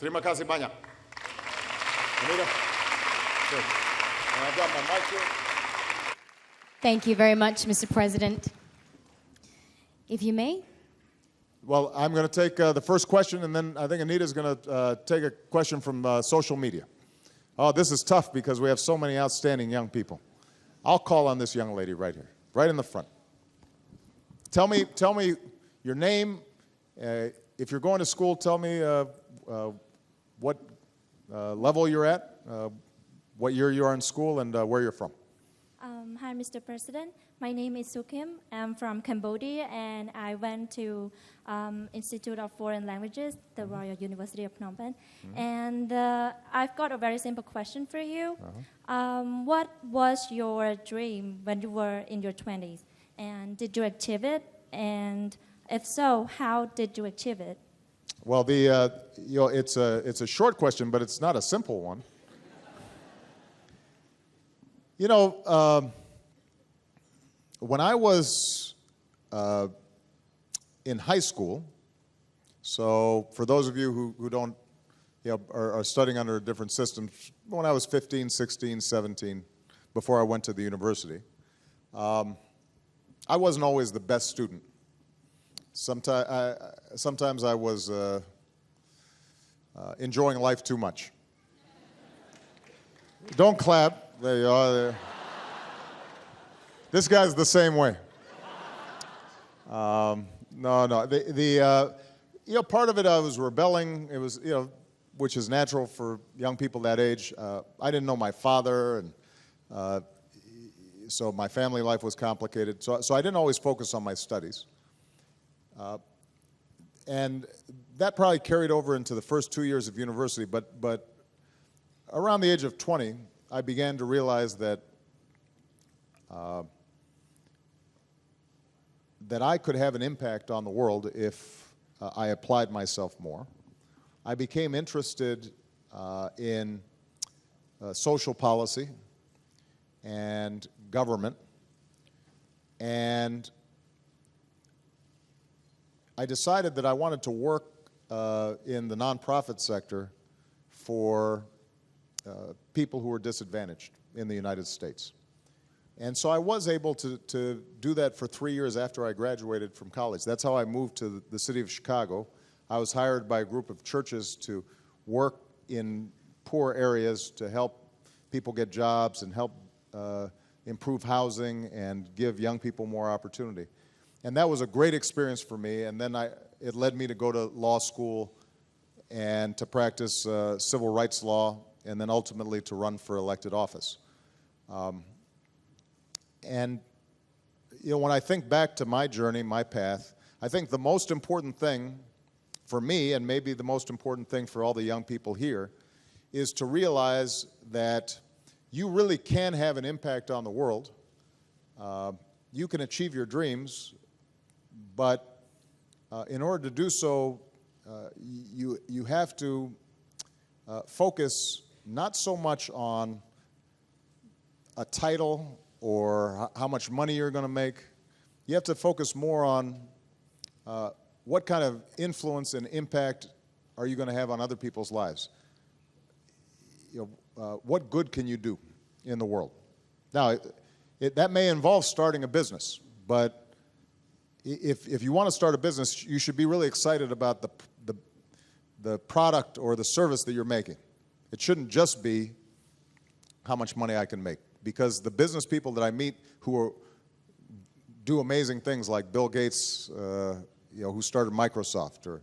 Terima kasih banyak. Anita? Sure. And I've got my mic here. Thank you very much, Mr. President. If you may. Well, I'm going to take the first question, and then I think Anita's going to take a question from social media. Oh, this is tough because we have so many outstanding young people. I'll call on this young lady right here, right in the front. Tell me your name. If you're going to school, tell me what level you're at, what year you are in school, and where you're from. Hi, Mr. President. My name is Soukim. I'm from Cambodia, and I went to Institute of Foreign Languages, the Royal University of Phnom Penh. And I've got a very simple question for you. What was your dream when you were in your 20s? And did you achieve it? And if so, how did you achieve it? Well, it's a short question, but it's not a simple one. You know, when I was in high school, so for those of you who don't, are studying under different systems, when I was 15, 16, 17, before I went to the university, I wasn't always the best student. Sometimes I was enjoying life too much. Don't clap. There you are. This guy's the same way. No. Part of it I was rebelling. It was, which is natural for young people that age. I didn't know my father, and so my family life was complicated. So I didn't always focus on my studies. And that probably carried over into the first 2 years of university. But around the age of 20, I began to realize that that I could have an impact on the world if I applied myself more. I became interested in social policy and government, and I decided that I wanted to work in the nonprofit sector for people who were disadvantaged in the United States. And so I was able to do that for 3 years after I graduated from college. That's how I moved to the city of Chicago. I was hired by a group of churches to work in poor areas to help people get jobs and help improve housing and give young people more opportunity. And that was a great experience for me, and then it led me to go to law school and to practice civil rights law, and then ultimately to run for elected office. And when I think back to my journey, my path, I think the most important thing for me, and maybe the most important thing for all the young people here, is to realize that you really can have an impact on the world. You can achieve your dreams, but in order to do so, you have to focus not so much on a title or how much money you're going to make. You have to focus more on what kind of influence and impact are you going to have on other people's lives. What good can you do in the world? Now, that may involve starting a business, but if you want to start a business, you should be really excited about the product or the service that you're making. It shouldn't just be how much money I can make, because the business people that I meet who do amazing things, like Bill Gates, who started Microsoft,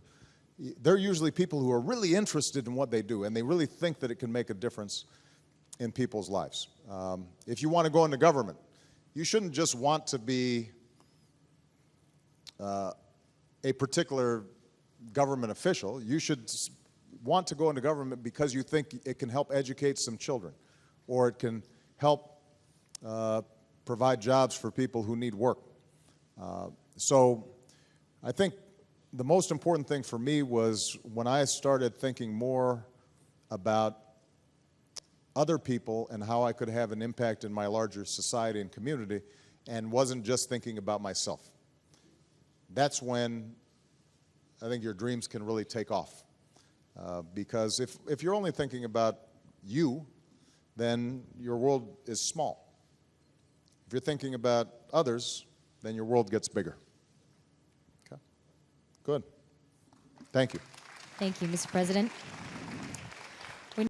they're usually people who are really interested in what they do, and they really think that it can make a difference in people's lives. If you want to go into government, you shouldn't just want to be a particular government official. You should want to go into government because you think it can help educate some children, or it can help provide jobs for people who need work. So I think the most important thing for me was when I started thinking more about other people and how I could have an impact in my larger society and community, and wasn't just thinking about myself. That's when I think your dreams can really take off. Because if you're only thinking about you, then your world is small. If you're thinking about others, then your world gets bigger. Okay? Good. Thank you. Thank you, Mr. President.